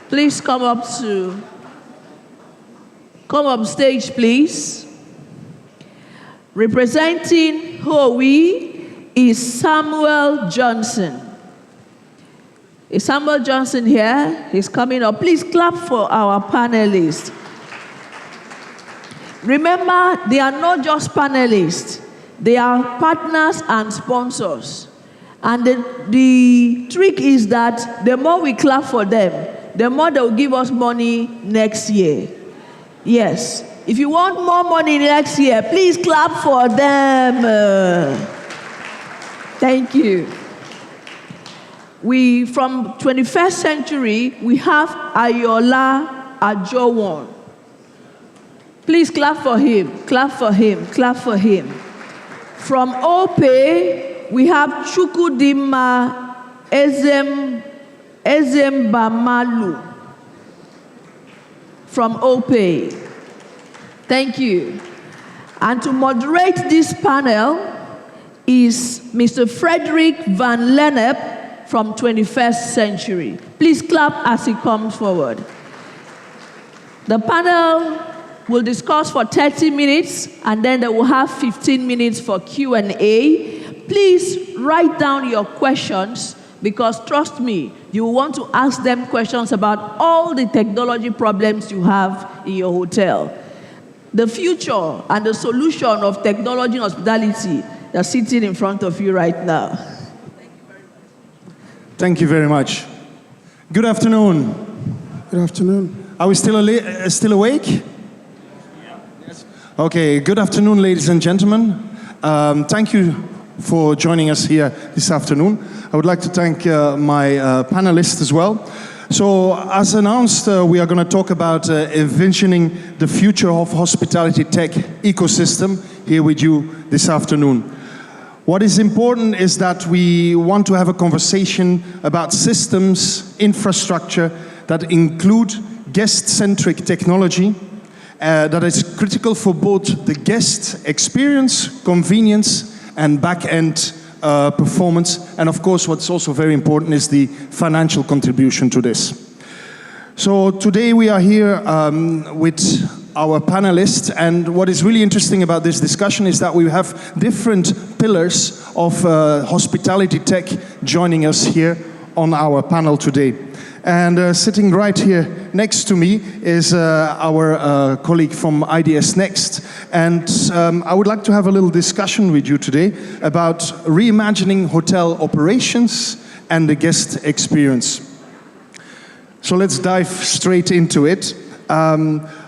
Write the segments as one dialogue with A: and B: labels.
A: Please come up stage, please. Representing Huawei is Samuel Johnson. Is Samuel Johnson here? He's coming up. Please clap for our panelists. Remember, they are not just panelists. They are partners and sponsors. And the trick is that the more we clap for them, the more they will give us money next year. Yes. If you want more money next year, please clap for them. Thank you. From 21st century, we have Ayola Ajowon. Please clap for him, clap for him, clap for him. From Opay, we have Chukudima Ezembamalu. From Opay. Thank you. And to moderate this panel is Mr. Frederic van Lennep from 21st century. Please clap as he comes forward. The panel will discuss for 30 minutes, and then they will have 15 minutes for Q&A. Please write down your questions, because trust me, you will want to ask them questions about all the technology problems you have in your hotel. The future and the solution of technology and hospitality are sitting in front of you right now.
B: Thank you very much. Good afternoon.
C: Good afternoon.
B: Are we still awake? Yeah. Yes. Okay, good afternoon, ladies and gentlemen. Thank you for joining us here this afternoon. I would like to thank my panelists as well. So, as announced, we are going to talk about envisioning the future of hospitality tech ecosystem here with you this afternoon. What is important is that we want to have a conversation about systems, infrastructure that include guest-centric technology that is critical for both the guest experience, convenience, and back-end performance. And of course, what's also very important is the financial contribution to this. So today we are here with our panelists, and what is really interesting about this discussion is that we have different pillars of hospitality tech joining us here on our panel today. And sitting right here next to me is our colleague from IDS NEXT. And I would like to have a little discussion with you today about reimagining hotel operations and the guest experience. So let's dive straight into it.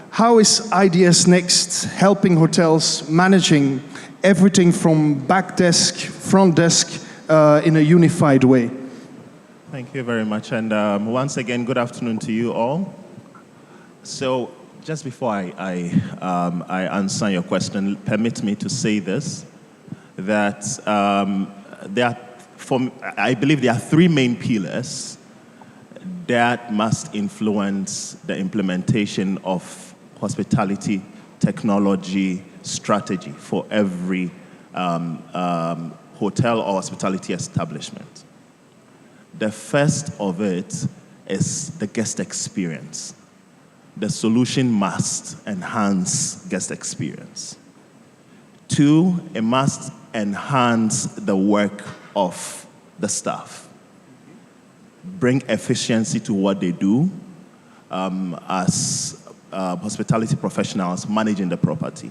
B: How is IDS NEXT helping hotels managing everything from back desk, front desk in a unified way?
D: Thank you very much, and once again, good afternoon to you all. So, just before I answer your question, permit me to say this, that I believe there are three main pillars that must influence the implementation of hospitality technology strategy for every hotel or hospitality establishment. The first of it is the guest experience. The solution must enhance guest experience. Two, it must enhance the work of the staff. Bring efficiency to what they do as hospitality professionals managing the property.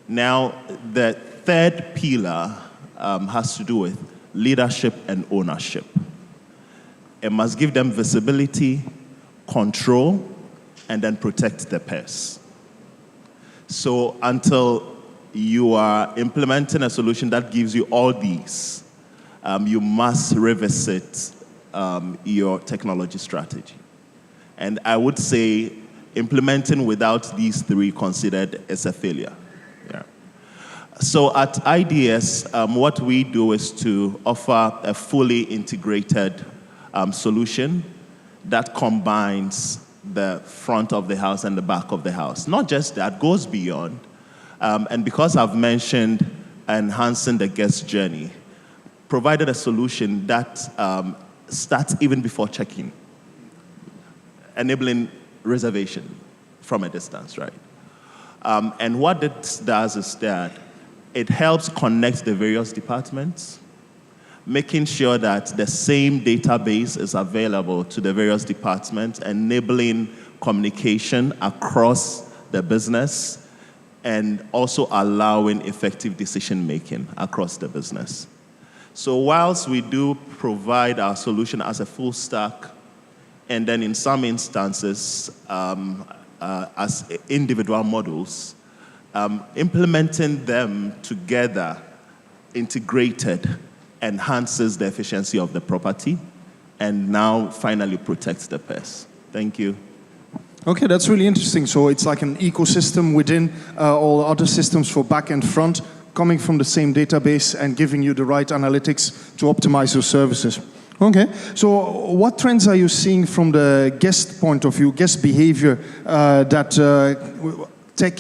D: Now, the third pillar has to do with leadership and ownership. It must give them visibility, control, and then protect the purse. So until you are implementing a solution that gives you all these, you must revisit your technology strategy. And I would say implementing without these three considered is a failure. Yeah. So at IDS, what we do is to offer a fully integrated solution that combines the front of the house and the back of the house. Not just that, goes beyond. And because I've mentioned enhancing the guest journey, provided a solution that starts even before check-in. enabling reservation from a distance, right? And what it does is that it helps connect the various departments, making sure that the same database is available to the various departments, enabling communication across the business, and also allowing effective decision-making across the business. So whilst we do provide our solution as a full stack, and then in some instances as individual modules, implementing them together, integrated, enhances the efficiency of the property, and now finally protects the purse. Thank you.
B: Okay, that's really interesting. So it's like an ecosystem within all other systems for back and front, coming from the same database and giving you the right analytics to optimize your services. Okay, so what trends are you seeing from the guest point of view, guest behavior, that tech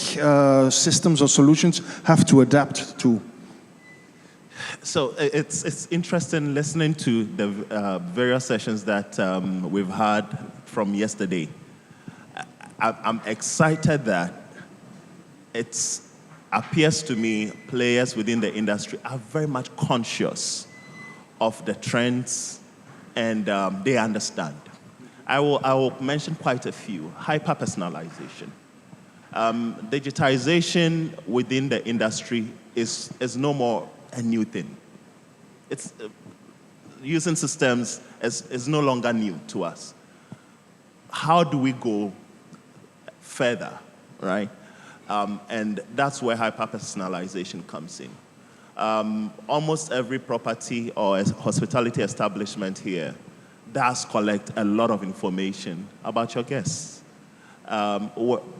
B: systems or solutions have to adapt to?
D: So it's interesting listening to the various sessions that we've had from yesterday. I'm excited that it appears to me players within the industry are very much conscious of the trends, and they understand. I will mention quite a few. Hyper-personalization. Digitization within the industry is no more a new thing. It's using systems is no longer new to us. How do we go further, right? And that's where hyper-personalization comes in. Almost every property or hospitality establishment here does collect a lot of information about your guests.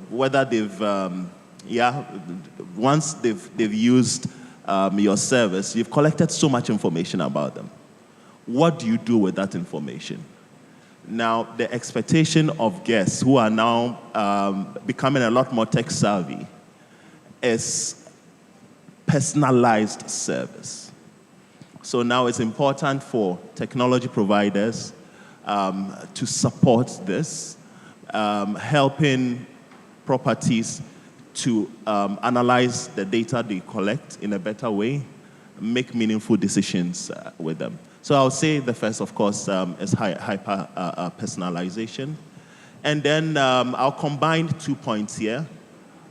D: Whether they've, once they've used your service, you've collected so much information about them. What do you do with that information? Now, the expectation of guests who are now becoming a lot more tech savvy is personalized service. So now it's important for technology providers to support this, helping properties to analyze the data they collect in a better way, make meaningful decisions with them. So I'll say the first, of course, is hyper-personalization. And then I'll combine 2 points here,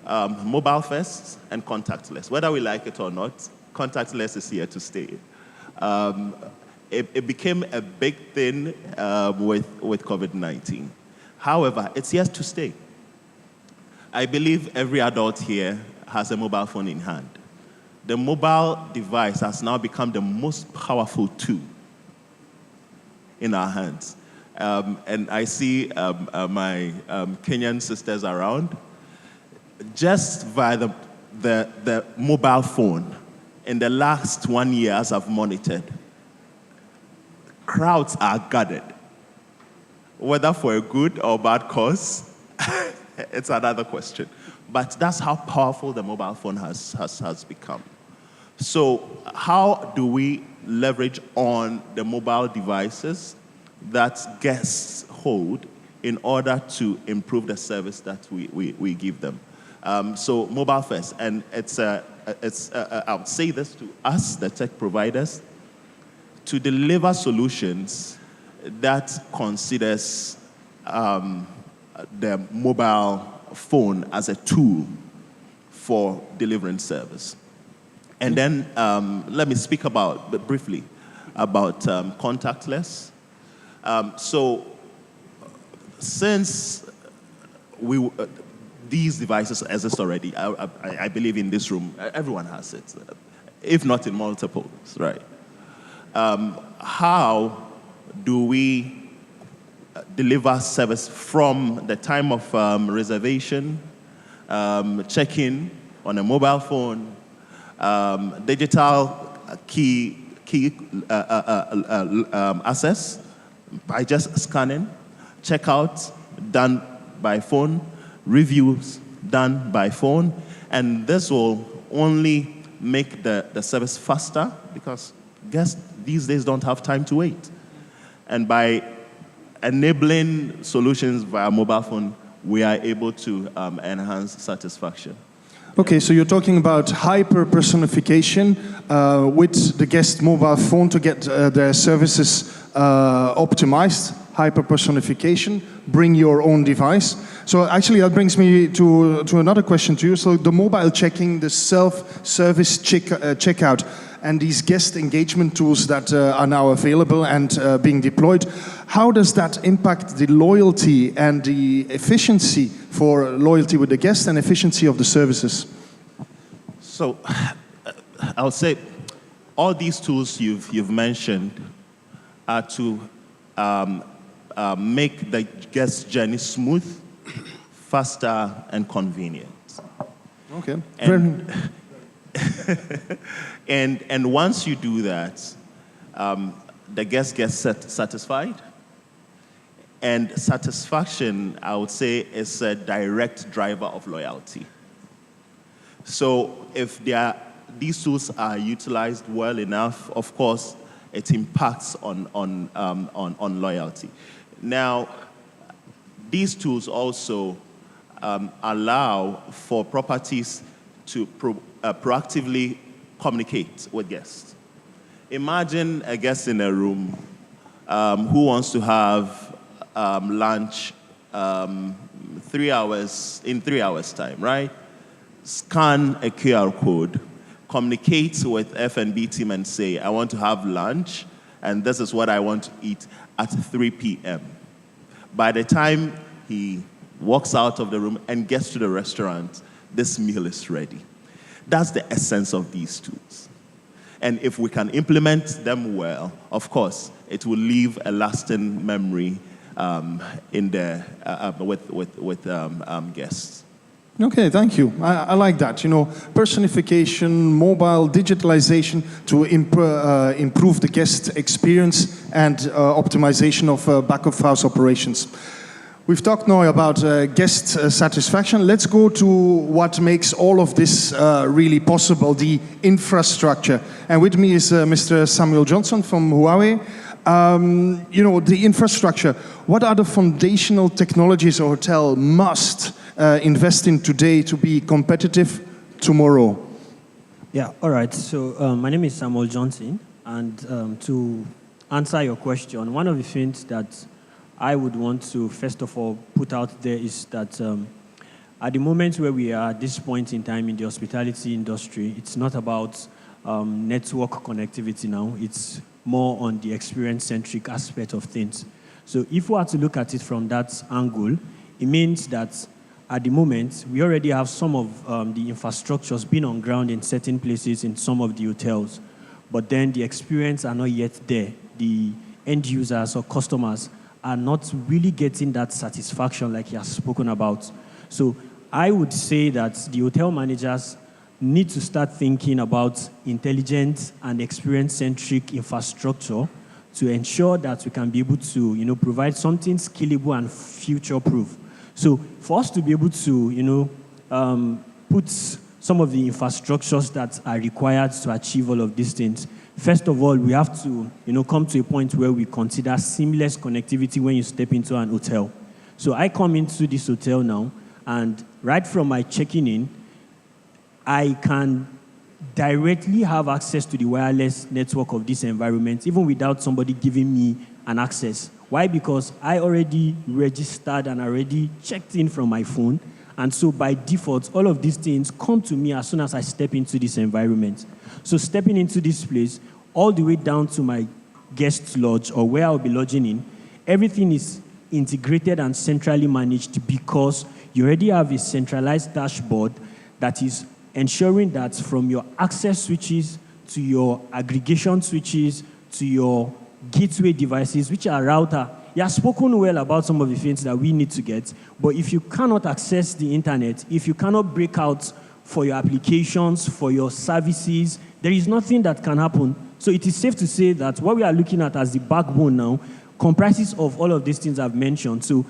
D: mobile first and contactless. Whether we like it or not, contactless is here to stay. It became a big thing with COVID-19. However, it's here to stay. I believe every adult here has a mobile phone in hand. The mobile device has now become the most powerful tool in our hands. And I see my Kenyan sisters around. Just via the mobile phone, in the last 1 year, as I've monitored, crowds are gathered. Whether for a good or bad cause, it's another question. But that's how powerful the mobile phone has become. So how do we leverage on the mobile devices that guests hold in order to improve the service that we give them? So mobile first, and I would say this to us, the tech providers, to deliver solutions that considers the mobile phone as a tool for delivering service. And then let me speak briefly about contactless. So since these devices exist already, I believe in this room, everyone has it, if not in multiples, right? How do we deliver service from the time of reservation, check-in on a mobile phone, digital key access by just scanning, checkout done by phone, reviews done by phone, and this will only make the service faster because guests these days don't have time to wait. And by enabling solutions via mobile phone, we are able to enhance satisfaction.
B: Okay, so you're talking about hyper-personification with the guest mobile phone to get their services optimized. Hyper-personification, bring your own device. So actually that brings me to another question to you. So the mobile checking, the self-service checkout, and these guest engagement tools that are now available and being deployed, how does that impact the loyalty and the efficiency for loyalty with the guest and efficiency of the services?
D: So I'll say all these tools you've mentioned are to make the guest journey smooth, faster, and convenient.
B: Okay.
D: And once you do that, the guest gets satisfied. And satisfaction, I would say, is a direct driver of loyalty. So if these tools are utilized well enough, of course, it impacts on loyalty. Now, these tools also allow for properties to proactively communicate with guests. Imagine a guest in a room who wants to have lunch 3 hours in 3 hours time, right? Scan a QR code, communicate with F&B team and say, I want to have lunch, and this is what I want to eat at 3 p.m. By the time he walks out of the room and gets to the restaurant, this meal is ready. That's the essence of these tools. And if we can implement them well, of course, it will leave a lasting memory with guests.
B: Okay, thank you. I like that. You know, personification, mobile, digitalization to improve the guest experience and optimization of back-of-house operations. We've talked now about guest satisfaction. Let's go to what makes all of this really possible, the infrastructure. And with me is Mr. Samuel Johnson from Huawei. You know, the infrastructure. What are the foundational technologies a hotel must invest in today to be competitive tomorrow?
E: Yeah, all right. So my name is Samuel Johnson. And to answer your question, one of the things that I would want to, first of all, put out there is that at the moment where we are at this point in time in the hospitality industry, it's not about network connectivity now. It's more on the experience-centric aspect of things. So if we are to look at it from that angle, it means that at the moment, we already have some of the infrastructures being on ground in certain places in some of the hotels, but then the experience are not yet there. The end users or customers are not really getting that satisfaction like he has spoken about. So I would say that the hotel managers need to start thinking about intelligent and experience-centric infrastructure to ensure that we can be able to, you know, provide something scalable and future-proof. So for us to be able to, you know, put some of the infrastructures that are required to achieve all of these things, first of all, we have to, you know, come to a point where we consider seamless connectivity when you step into an hotel. So I come into this hotel now, and right from my checking in, I can directly have access to the wireless network of this environment, even without somebody giving me an access. Why? Because I already registered and already checked in from my phone, and so by default, all of these things come to me as soon as I step into this environment. So stepping into this place, all the way down to my guest lodge or where I'll be lodging in, everything is integrated and centrally managed because you already have a centralized dashboard that is ensuring that from your access switches to your aggregation switches to your gateway devices, which are router. You have spoken well about some of the things that we need to get, but if you cannot access the internet, if you cannot break out for your applications, for your services, there is nothing that can happen. So it is safe to say that what we are looking at as the backbone now comprises of all of these things I've mentioned. So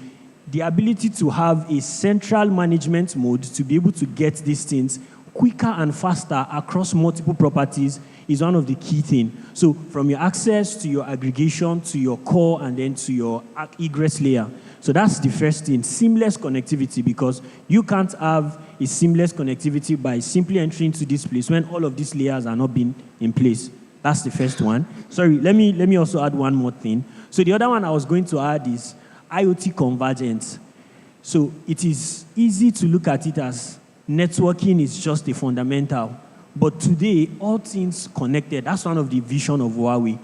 E: the ability to have a central management mode to be able to get these things quicker and faster across multiple properties is one of the key things. So from your access to your aggregation to your core and then to your egress layer. So that's the first thing, seamless connectivity, because you can't have a seamless connectivity by simply entering to this place when all of these layers are not being in place. That's the first one. Sorry, let me also add one more thing. So the other one I was going to add is IoT convergence. So it is easy to look at it as networking is just a fundamental. But today, all things connected, that's one of the vision of Huawei.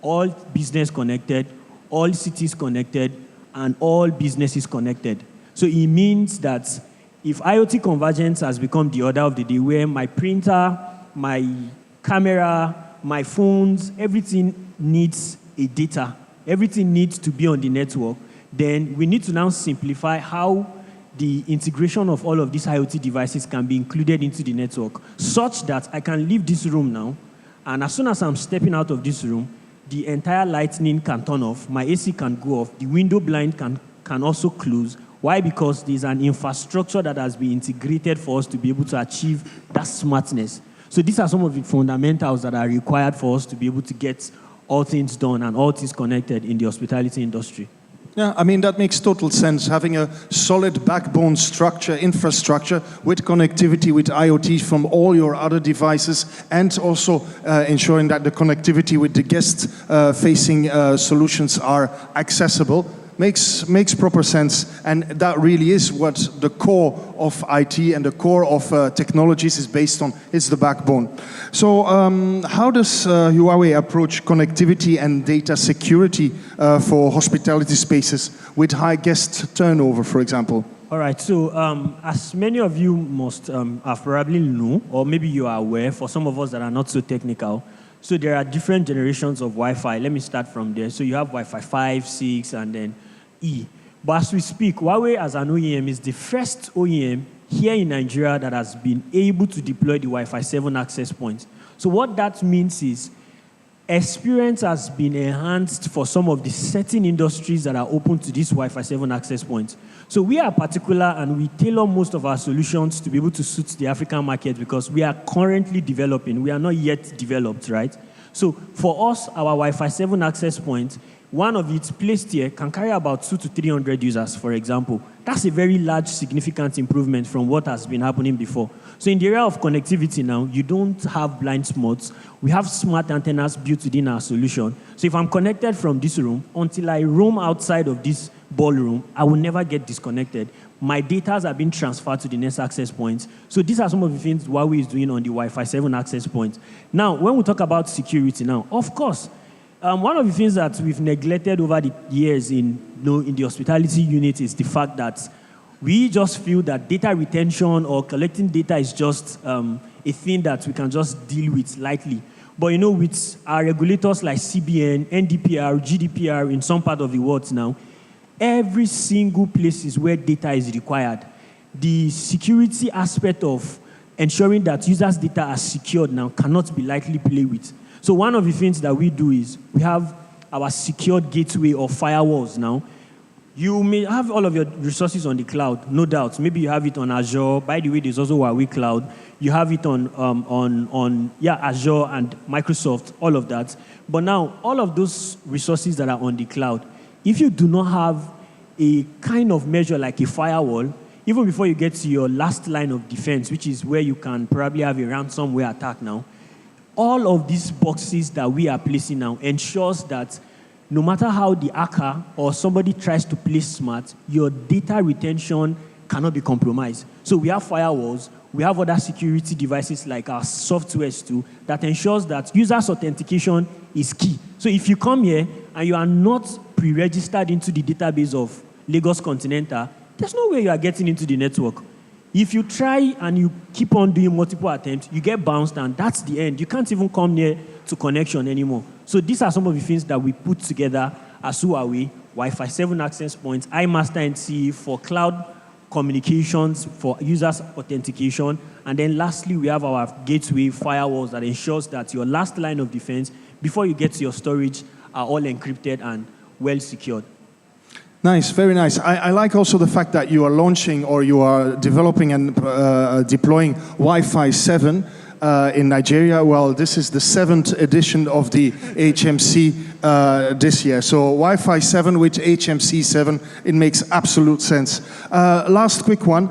E: All business connected, all cities connected, and all businesses connected. So it means that if IoT convergence has become the order of the day, where my printer, my camera, my phones, everything needs a data, everything needs to be on the network, then we need to now simplify how the integration of all of these IoT devices can be included into the network, such that I can leave this room now, and as soon as I'm stepping out of this room, the entire lighting can turn off, my AC can go off, the window blind can also close. Why? Because there's an infrastructure that has been integrated for us to be able to achieve that smartness. So these are some of the fundamentals that are required for us to be able to get all things done and all things connected in the hospitality industry.
B: Yeah, I mean, that makes total sense. Having a solid backbone structure, infrastructure, with connectivity with IoT from all your other devices, and also ensuring that the connectivity with the guest-facing solutions are accessible, makes proper sense. And that really is what the core of IT and the core of technologies is based on. It's the backbone. So how does Huawei approach connectivity and data security for hospitality spaces with high guest turnover, for example?
E: All right, so as many of you must have probably know, or maybe you are aware, for some of us that are not so technical, so there are different generations of Wi-Fi. Let me start from there. So you have Wi-Fi 5, 6, and then E. But as we speak, Huawei as an OEM is the first OEM here in Nigeria that has been able to deploy the Wi-Fi 7 access points. So what that means is experience has been enhanced for some of the certain industries that are open to these Wi-Fi 7 access points. So we are particular and we tailor most of our solutions to be able to suit the African market because we are currently developing. We are not yet developed, right? So for us, our Wi-Fi 7 access point, one of it placed here can carry about 200 to 300 users, for example. That's a very large, significant improvement from what has been happening before. So in the area of connectivity now, you don't have blind spots. We have smart antennas built within our solution. So if I'm connected from this room, until I roam outside of this ballroom, I will never get disconnected. My data are being transferred to the next access points. So these are some of the things Huawei is doing on the Wi-Fi 7 access point. Now, when we talk about security now, of course, one of the things that we've neglected over the years in the hospitality unit is the fact that we just feel that data retention or collecting data is just a thing that we can just deal with lightly. But with our regulators like CBN, NDPR, GDPR in some part of the world now, every single place is where data is required. The security aspect of ensuring that users' data are secured now cannot be lightly played with. So one of the things that we do is we have our secured gateway or firewalls now. You may have all of your resources on the cloud, no doubt. Maybe you have it on Azure. By the way, there's also Huawei Cloud. You have it on Azure and Microsoft, all of that. But now, all of those resources that are on the cloud, if you do not have a kind of measure like a firewall, even before you get to your last line of defense, which is where you can probably have a ransomware attack now, all of these boxes that we are placing now ensures that no matter how the hacker or somebody tries to play smart, your data retention cannot be compromised. So we have firewalls, we have other security devices like our softwares too that ensures that users' authentication is key. So if you come here and you are not pre-registered into the database of Lagos Continental, there's no way you are getting into the network. If you try and you keep on doing multiple attempts, you get bounced and that's the end. You can't even come near to connection anymore. So these are some of the things that we put together as Huawei, Wi-Fi 7 access points, iMaster NC for cloud communications, for users' authentication. And then lastly, we have our gateway firewalls that ensures that your last line of defense, before you get to your storage, are all encrypted and well secured.
B: Nice, very nice. I like also the fact that you are launching or you are developing and deploying Wi-Fi 7 in Nigeria. Well, this is the 7th edition of the HMC this year. So Wi-Fi 7 with HMC 7, it makes absolute sense. Last quick one.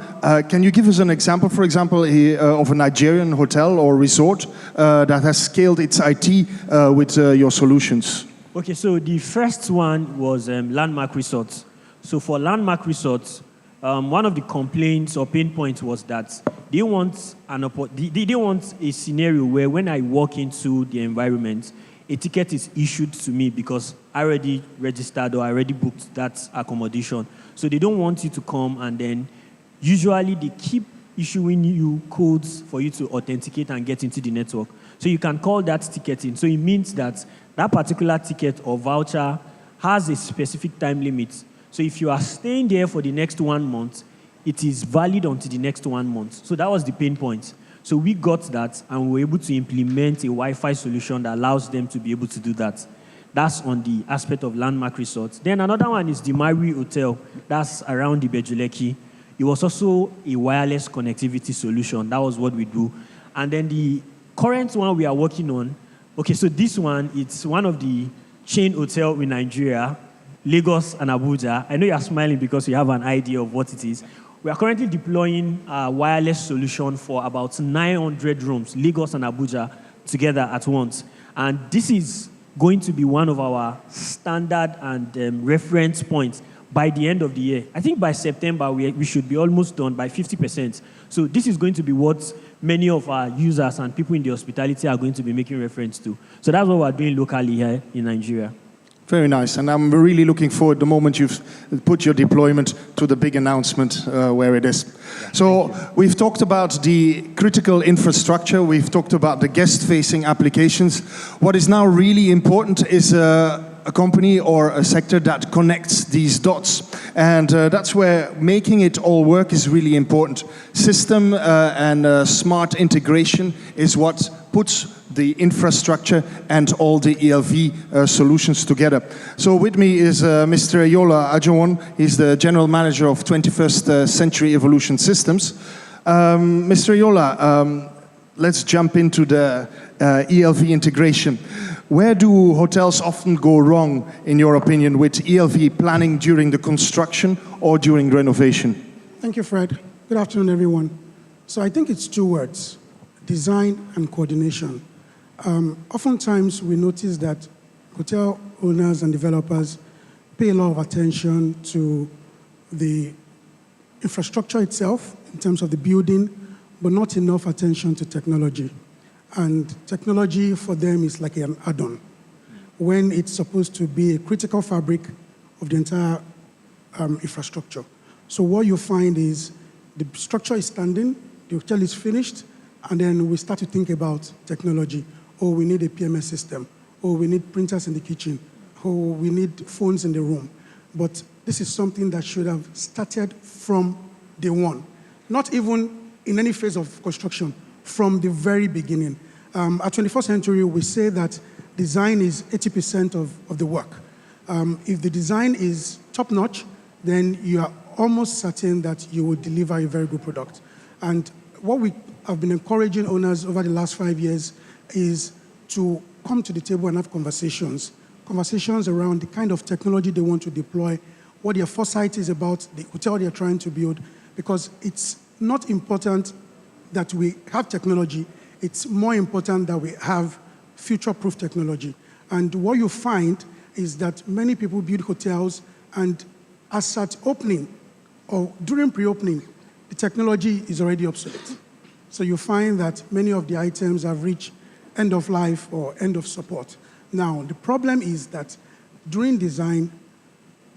B: Can you give us an example, for example, of a Nigerian hotel or resort that has scaled its IT with your solutions?
E: Okay, so the first one was Landmark Resorts. So for Landmark Resorts, one of the complaints or pain points was that they want a scenario where when I walk into the environment, a ticket is issued to me because I already registered or I already booked that accommodation. So they don't want you to come, and then usually they keep issuing you codes for you to authenticate and get into the network. So you can call that ticketing. So it means that that particular ticket or voucher has a specific time limit. So if you are staying there for the next 1 month, it is valid until the next 1 month. So that was the pain point. So we got that, and we were able to implement a Wi-Fi solution that allows them to be able to do that. That's on the aspect of Landmark Resorts. Then another one is the Maui Hotel. That's around the Bejuleki. It was also a wireless connectivity solution. That was what we do. And then the current one we are working on, okay, so this one, it's one of the chain hotels in Nigeria, Lagos and Abuja. I know you are smiling because you have an idea of what it is. We are currently deploying a wireless solution for about 900 rooms, Lagos and Abuja, together at once. And this is going to be one of our standard and reference points by the end of the year. I think by September, we should be almost done by 50%. So this is going to be what many of our users and people in the hospitality are going to be making reference to. So that's what we're doing locally here in Nigeria.
B: Very nice, and I'm really looking forward the moment you've put your deployment to the big announcement where it is. So we've talked about the critical infrastructure, we've talked about the guest-facing applications. What is now really important is a company or a sector that connects these dots. And that's where making it all work is really important. System and smart integration is what puts the infrastructure and all the ELV solutions together. So with me is Mr. Yola Ajawon. He's the General Manager of 21st Century Evolution Systems. Mr. Yola, let's jump into the ELV integration. Where do hotels often go wrong, in your opinion, with ELV planning during the construction or during renovation?
C: Thank you, Fred. Good afternoon, everyone. So I think it's 2 words, design and coordination. Oftentimes, we notice that hotel owners and developers pay a lot of attention to the infrastructure itself in terms of the building, but not enough attention to technology. And technology for them is like an add-on when it's supposed to be a critical fabric of the entire infrastructure. So what you find is the structure is standing, the hotel is finished, and then we start to think about technology. Oh, we need a PMS system. Oh, we need printers in the kitchen. Oh, we need phones in the room. But this is something that should have started from day one, not even in any phase of construction, from the very beginning. At 21st Century, we say that design is 80% of the work. If the design is top-notch, then you are almost certain that you will deliver a very good product. And what we have been encouraging owners over the last 5 years is to come to the table and have conversations around the kind of technology they want to deploy, what their foresight is about the hotel they're trying to build, because it's not important that we have technology, it's more important that we have future-proof technology. And what you find is that many people build hotels, and as at opening or during pre-opening, the technology is already obsolete. So you find that many of the items have reached end of life or end of support. Now, the problem is that during design,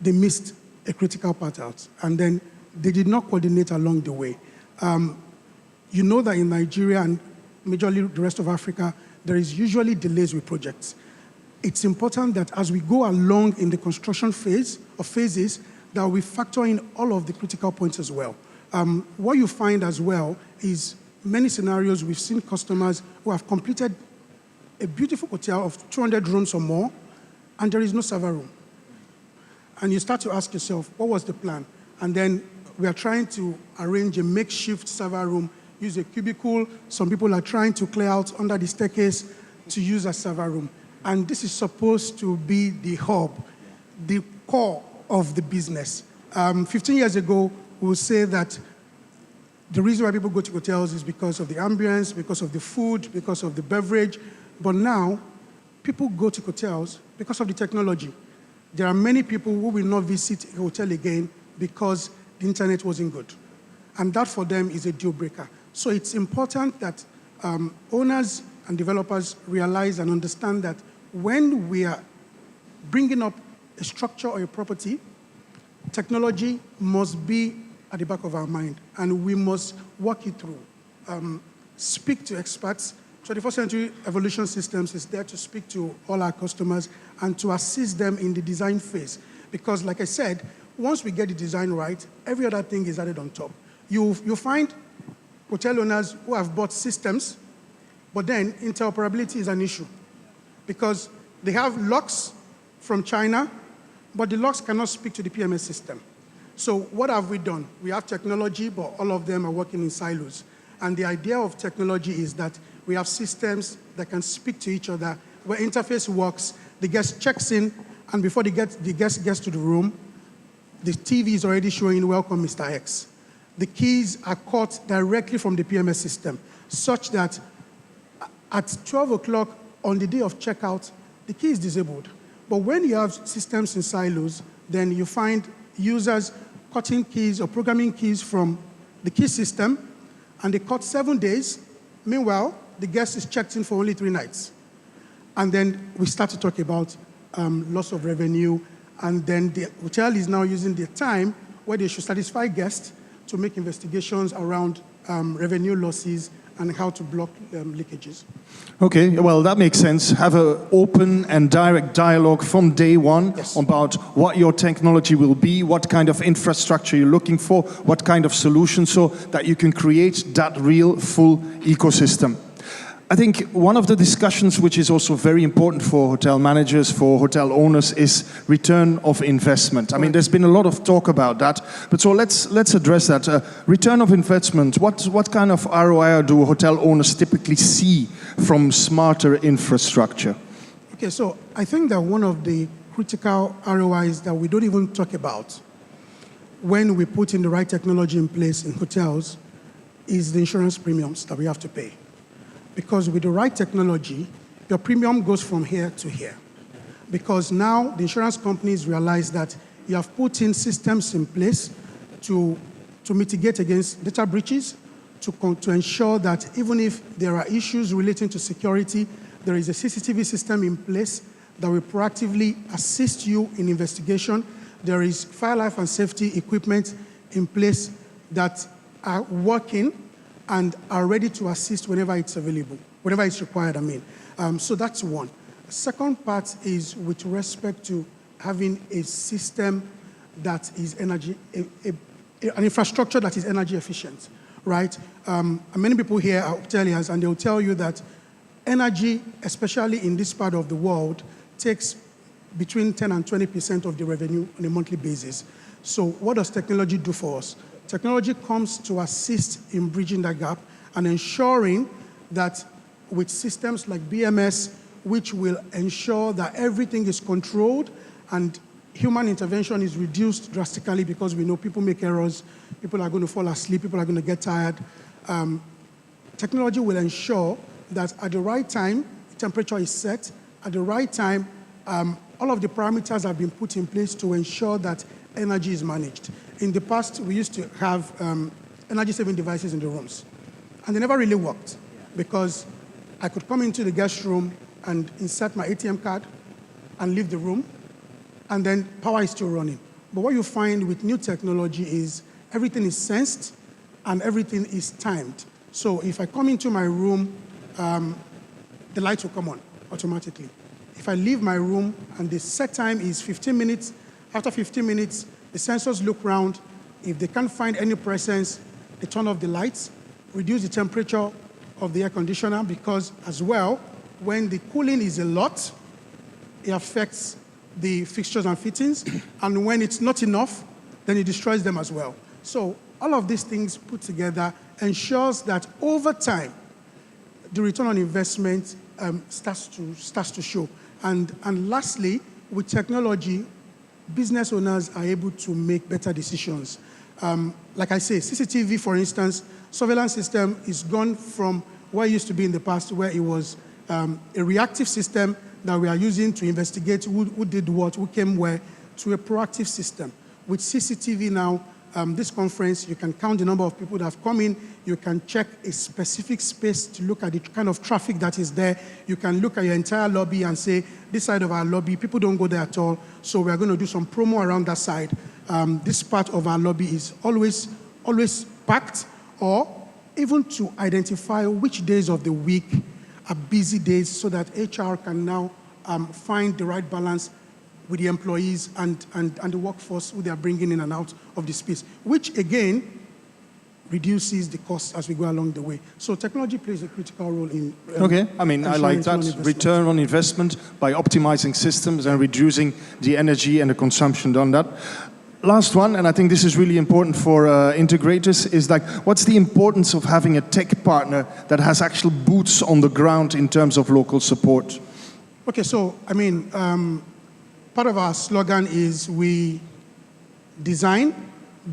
C: they missed a critical part out, and then they did not coordinate along the way. You know that in Nigeria and majorly the rest of Africa, there is usually delays with projects. It's important that as we go along in the construction phase or phases, that we factor in all of the critical points as well. What you find as well is many scenarios we've seen customers who have completed a beautiful hotel of 200 rooms or more, and there is no server room. And you start to ask yourself, what was the plan? And then we are trying to arrange a makeshift server room, use a cubicle. Some people are trying to clear out under the staircase to use a server room. And this is supposed to be the hub, the core of the business. 15 years ago, we would say that the reason why people go to hotels is because of the ambience, because of the food, because of the beverage. But now, people go to hotels because of the technology. There are many people who will not visit a hotel again because the internet wasn't good. And that for them is a deal breaker. So it's important that owners and developers realize and understand that when we are bringing up a structure or a property, technology must be at the back of our mind, and we must work it through. Speak to experts. 21st Century Evolution Systems is there to speak to all our customers and to assist them in the design phase. Because like I said, once we get the design right, every other thing is added on top. You'll find hotel owners who have bought systems, but then interoperability is an issue. Because they have locks from China, but the locks cannot speak to the PMS system. So what have we done? We have technology, but all of them are working in silos. And the idea of technology is that we have systems that can speak to each other, where interface works, the guest checks in, and before the guest gets to the room, the TV is already showing, welcome, Mr. X. The keys are caught directly from the PMS system, such that at 12 o'clock on the day of checkout, the key is disabled. But when you have systems in silos, then you find users cutting keys or programming keys from the key system, and they cut 7 days. Meanwhile, the guest is checked in for only 3 nights. And then we start to talk about loss of revenue, and then the hotel is now using their time where they should satisfy guests to make investigations around revenue losses and how to block leakages.
B: Okay, well, that makes sense. Have an open and direct dialogue from day one
C: Yes.
B: about what your technology will be, what kind of infrastructure you're looking for, what kind of solution, so that you can create that real full ecosystem. I think one of the discussions which is also very important for hotel managers, for hotel owners, is return of investment. I mean, there's been a lot of talk about that, but so let's address that. Return of investment, what kind of ROI do hotel owners typically see from smarter infrastructure?
C: Okay, so I think that one of the critical ROIs that we don't even talk about when we put in the right technology in place in hotels is the insurance premiums that we have to pay. Because with the right technology, your premium goes from here to here. Because now the insurance companies realize that you have put in systems in place to mitigate against data breaches, to ensure that even if there are issues relating to security, there is a CCTV system in place that will proactively assist you in investigation. There is fire life and safety equipment in place that are working and are ready to assist whenever it's available, whenever it's required, I mean. So that's one. Second part is with respect to having a system that is energy, an infrastructure that is energy efficient, right? Many people here are hoteliers, and they'll tell you that energy, especially in this part of the world, takes between 10 and 20% of the revenue on a monthly basis. So what does technology do for us? Technology comes to assist in bridging that gap and ensuring that with systems like BMS, which will ensure that everything is controlled and human intervention is reduced drastically, because we know people make errors, people are going to fall asleep, people are going to get tired. Technology will ensure that at the right time, temperature is set, at the right time, all of the parameters have been put in place to ensure that energy is managed. In the past, we used to have energy-saving devices in the rooms, and they never really worked, because I could come into the guest room and insert my ATM card and leave the room, and then power is still running. But what you find with new technology is everything is sensed and everything is timed. So if I come into my room, the lights will come on automatically. If I leave my room and the set time is 15 minutes, after 15 minutes, the sensors look around. If they can't find any presence, they turn off the lights, reduce the temperature of the air conditioner, because as well, when the cooling is a lot, it affects the fixtures and fittings, and when it's not enough, then it destroys them as well. So all of these things put together ensures that over time, the return on investment starts to show. And lastly, with technology, business owners are able to make better decisions. Like I say, CCTV, for instance, surveillance system is gone from where it used to be in the past, where it was a reactive system that we are using to investigate who did what, who came where, to a proactive system. With CCTV now, this conference, you can count the number of people that have come in. You can check a specific space to look at the kind of traffic that is there. You can look at your entire lobby and say, this side of our lobby, people don't go there at all, so we're going to do some promo around that side. This part of our lobby is always packed, or even to identify which days of the week are busy days so that HR can now find the right balance with the employees and the workforce who they are bringing in and out of the space, which again reduces the cost as we go along the way. So technology plays a critical role in
B: okay, I mean, I like that. Return on investment by optimizing systems and reducing the energy and the consumption done that. Last one, and I think this is really important for integrators, is like, what's the importance of having a tech partner that has actual boots on the ground in terms of local support?
C: Okay, so, I mean, part of our slogan is we design,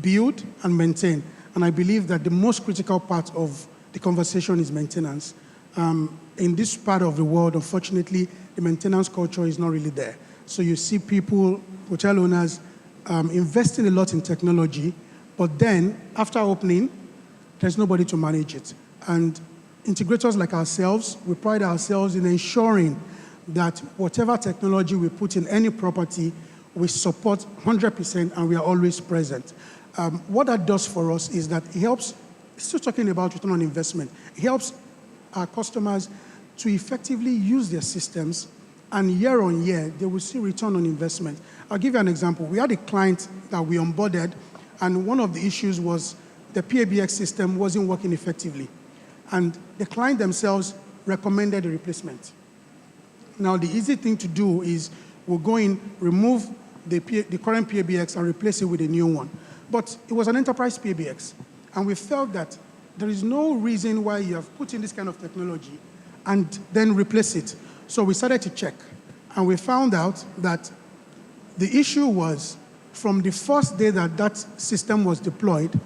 C: build, and maintain. And I believe that the most critical part of the conversation is maintenance. In this part of the world, unfortunately, the maintenance culture is not really there. So you see people, hotel owners, investing a lot in technology, but then after opening, there's nobody to manage it. And integrators like ourselves, we pride ourselves in ensuring that whatever technology we put in any property, we support 100% and we are always present. What that does for us is that it helps, still talking about return on investment, it helps our customers to effectively use their systems, and year on year, they will see return on investment. I'll give you an example. We had a client that we onboarded, and one of the issues was the PABX system wasn't working effectively. And the client themselves recommended a replacement. Now, the easy thing to do is we'll go in, remove the current PABX and replace it with a new one. But it was an enterprise PABX, and we felt that there is no reason why you have put in this kind of technology and then replace it. So we started to check, and we found out that the issue was from the first day that that system was deployed,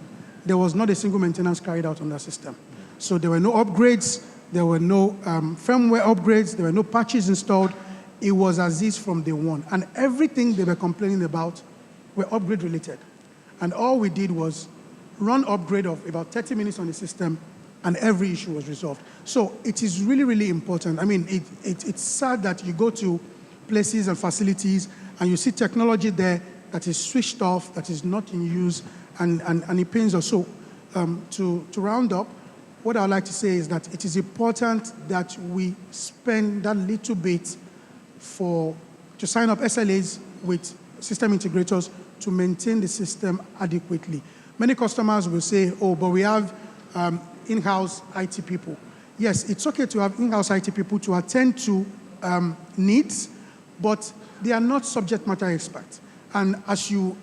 C: there was not a single maintenance carried out on that system. So there were no upgrades, there were no firmware upgrades, there were no patches installed. It was as is from day one. And everything they were complaining about were upgrade related. And all we did was run upgrade of about 30 minutes on the system, and every issue was resolved. So it is really, really important. I mean, it's sad that you go to places and facilities and you see technology there that is switched off, that is not in use, and it pains us. So to round up, what I'd like to say is that it is important that we spend that little bit to sign up SLAs with system integrators to maintain the system adequately. Many customers will say, oh, but we have in-house IT people. Yes, it's okay to have in-house IT people to attend to needs, but they are not subject matter experts. And as you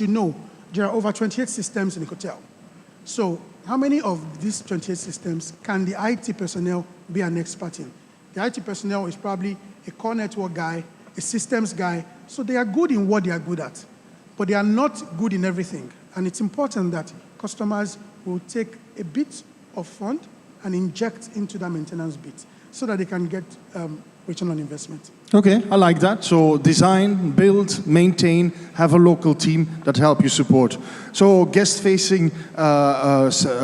C: know, there are over 28 systems in the hotel. So how many of these 28 systems can the IT personnel be an expert in? The IT personnel is probably a core network guy, a systems guy, so they are good in what they are good at, but they are not good in everything. And it's important that customers will take a bit of fund and inject into that maintenance bit so that they can get return on investment.
B: Okay, I like that. So design, build, maintain, have a local team that help you support. So guest-facing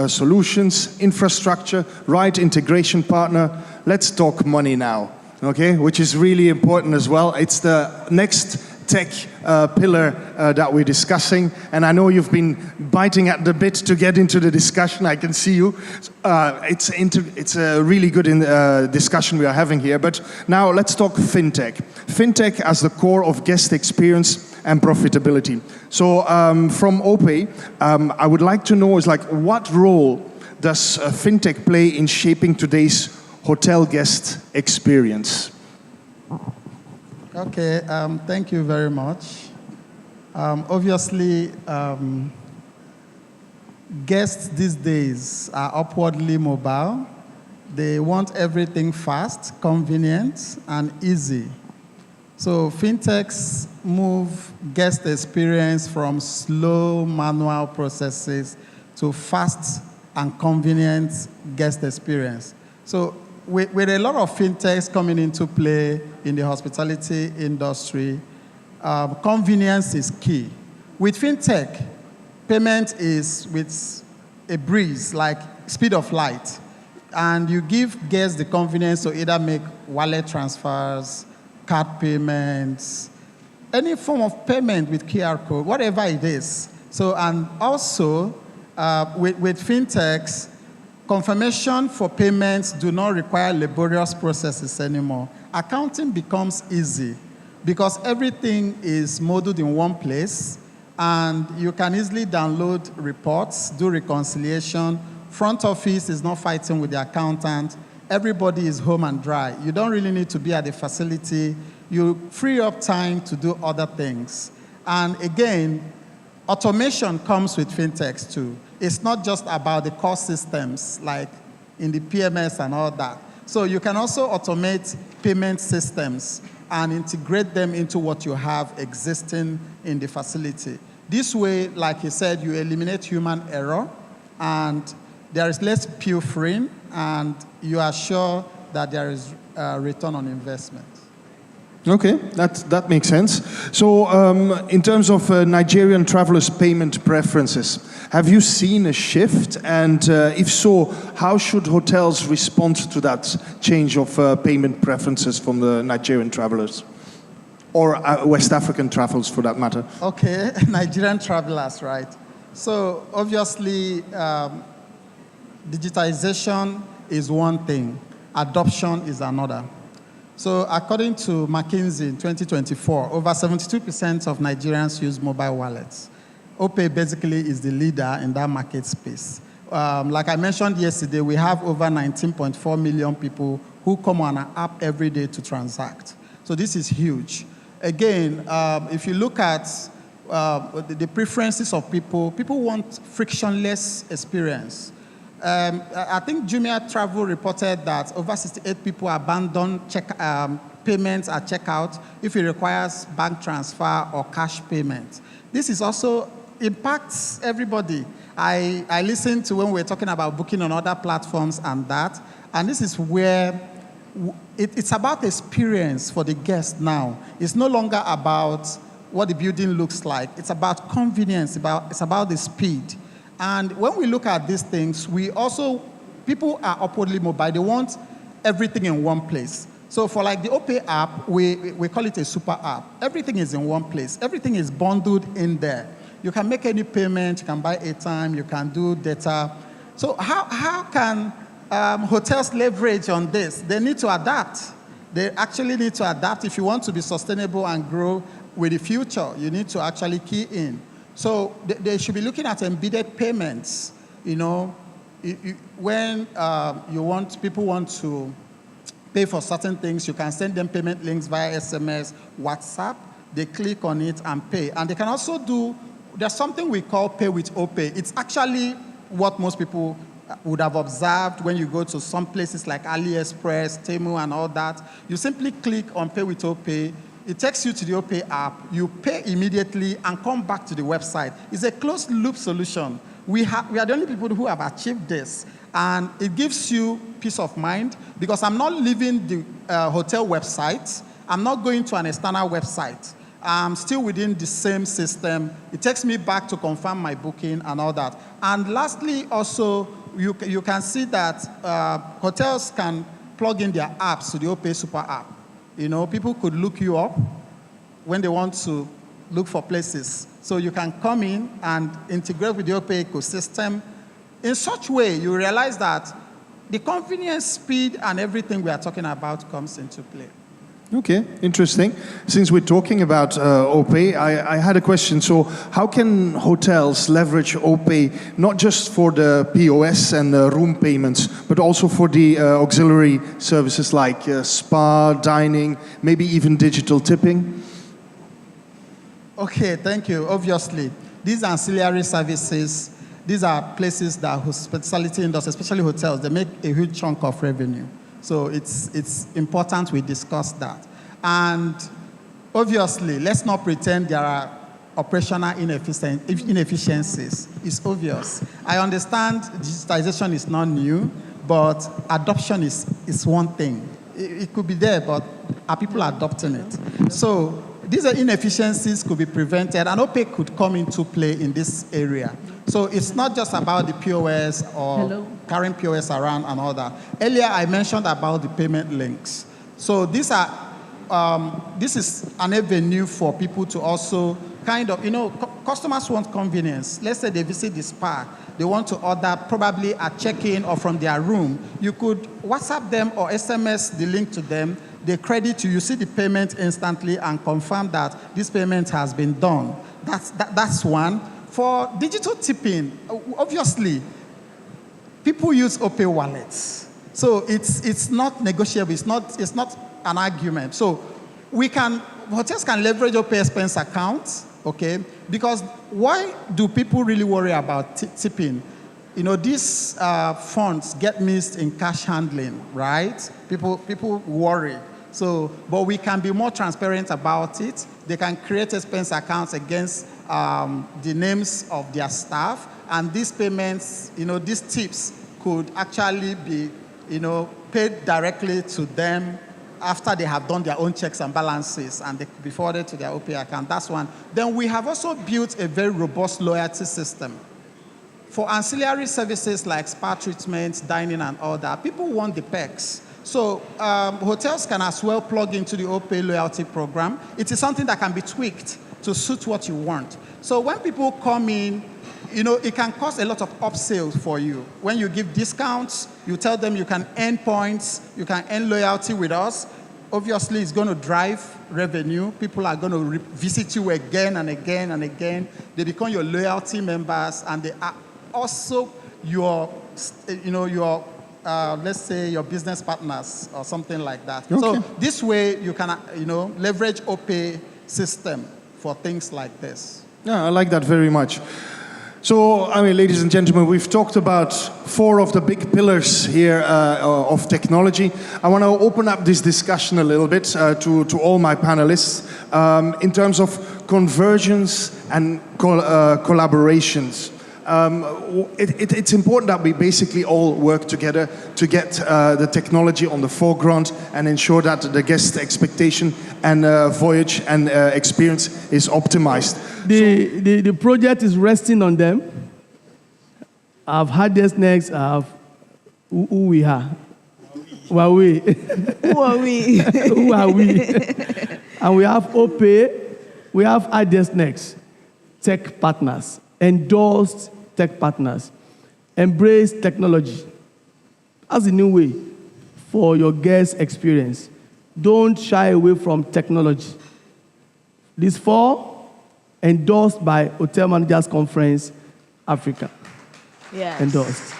B: solutions, infrastructure, right integration partner. Let's talk money now, okay? Which is really important as well. It's the next tech pillar that we're discussing, and I know you've been biting at the bit to get into the discussion. I can see you. It's a really good discussion we are having here, but now let's talk fintech. Fintech as the core of guest experience and profitability. So from Opay, I would like to know is like, what role does fintech play in shaping today's hotel guest experience?
F: Okay, thank you very much. Obviously, guests these days are upwardly mobile. They want everything fast, convenient, and easy. So fintechs move guest experience from slow manual processes to fast and convenient guest experience. So with a lot of fintechs coming into play in the hospitality industry, convenience is key. With fintech, payment is with a breeze, like speed of light. And you give guests the convenience to either make wallet transfers, card payments, any form of payment with QR code, whatever it is. So, and also, with fintechs, confirmation for payments do not require laborious processes anymore. Accounting becomes easy because everything is modeled in one place, and you can easily download reports, do reconciliation. Front office is not fighting with the accountant. Everybody is home and dry. You don't really need to be at the facility. You free up time to do other things. And again, automation comes with fintechs too. It's not just about the core systems like in the PMS and all that. So you can also automate payment systems and integrate them into what you have existing in the facility. This way, like you said, you eliminate human error, and there is less pilfering, and you are sure that there is return on investment.
B: Okay, that makes sense. So in terms of Nigerian travelers' payment preferences, have you seen a shift? And if so, how should hotels respond to that change of payment preferences from the Nigerian travelers? Or West African travelers, for that matter?
F: Okay, Nigerian travelers, right. So obviously, digitization is one thing. Adoption is another. So according to McKinsey in 2024, over 72% of Nigerians use mobile wallets. Opay basically is the leader in that market space. Like I mentioned yesterday, we have over 19.4 million people who come on an app every day to transact. So this is huge. Again, if you look at the preferences of people want frictionless experience. I think Jumia Travel reported that over 68 people abandon payments at checkout if it requires bank transfer or cash payment. This is also impacts everybody. I listened to when we were talking about booking on other platforms and that, and this is where it's about experience for the guest now. It's no longer about what the building looks like. It's about convenience, it's about the speed. And when we look at these things, people are upwardly mobile. They want everything in one place. So for like the Opay app, we call it a super app. Everything is in one place. Everything is bundled in there. You can make any payment, you can buy airtime, you can do data. So how can hotels leverage on this? They need to adapt. They actually need to adapt. If you want to be sustainable and grow with the future, you need to actually key in. So they should be looking at embedded payments. You know, when people want to pay for certain things, you can send them payment links via SMS, WhatsApp. They click on it and pay. And they can also there's something we call pay with Opay. It's actually what most people would have observed when you go to some places like AliExpress, Temu, and all that. You simply click on pay with Opay. It takes you to the Opay app. You pay immediately and come back to the website. It's a closed-loop solution. We are the only people who have achieved this. And it gives you peace of mind because I'm not leaving the hotel website. I'm not going to an external website. I'm still within the same system. It takes me back to confirm my booking and all that. And lastly, also, you can see that hotels can plug in their apps to the Opay Super App. You know, people could look you up when they want to look for places. So you can come in and integrate with the Opay ecosystem. In such way, you realize that the convenience, speed, and everything we are talking about comes into play.
B: Okay, interesting. Since we're talking about Opay, I had a question. So how can hotels leverage Opay not just for the POS and the room payments, but also for the auxiliary services like spa, dining, maybe even digital tipping?
F: Okay, thank you. Obviously, these ancillary services, these are places that whose specialty industry, especially hotels, they make a huge chunk of revenue. So it's important we discuss that. And obviously, let's not pretend there are operational inefficiencies. It's obvious. I understand digitization is not new, but adoption is one thing. It could be there, but are people adopting it? So these inefficiencies could be prevented, and Opay could come into play in this area. So it's not just about the POS or carrying POS around and all that. Earlier, I mentioned about the payment links. So these are, this is an avenue for people to also kind of, customers want convenience. Let's say they visit the spa. They want to order probably at check-in or from their room. You could WhatsApp them or SMS the link to them. They credit you. You see the payment instantly and confirm that this payment has been done. That's one. For digital tipping, obviously, people use Opay wallets. So it's not negotiable. It's not an argument. So hotels can leverage Opay expense accounts, okay? Because why do people really worry about tipping? These funds get missed in cash handling, right? People worry. So, but we can be more transparent about it. They can create expense accounts against the names of their staff, and these payments, these tips could actually be, paid directly to them after they have done their own checks and balances, and they could be forwarded to their Opay account. That's one. Then we have also built a very robust loyalty system. For ancillary services like spa treatments, dining, and all that, people want the perks. So hotels can as well plug into the Opay loyalty program. It is something that can be tweaked to suit what you want. So when people come in, it can cost a lot of upsells for you. When you give discounts, you tell them you can earn points, you can earn loyalty with us. Obviously, it's going to drive revenue. People are going to visit you again and again and again. They become your loyalty members, and they are also your, let's say, your business partners or something like that. Okay. So this way, you can, leverage Opay system for things like this.
B: Yeah, I like that very much. So, ladies and gentlemen, we've talked about 4 of the big pillars here of technology. I want to open up this discussion a little bit to all my panelists in terms of convergence and collaborations. It's important that we basically all work together to get the technology on the foreground and ensure that the guest expectation and voyage and experience is optimized.
G: The project is resting on them. I've had IDS NEXT. Who we are? Huawei.
A: Who are we?
G: Who are we? And we have Opay. We have IDS NEXT. Tech partners. Endorsed tech partners. Embrace technology. That's the new way for your guest experience. Don't shy away from technology. These 4 endorsed by Hotel Managers Conference Africa.
A: Yes.
G: Endorsed.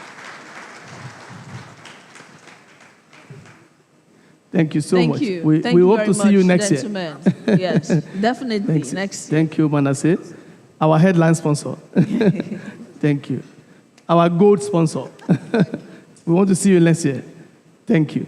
G: Thank you so much.
A: Thank you.
G: We hope to see you next year.
A: Yes, definitely next year.
G: Thank you, Manasseh. Our headline sponsor. Thank you. Our gold sponsor. We want to see you next year. Thank you.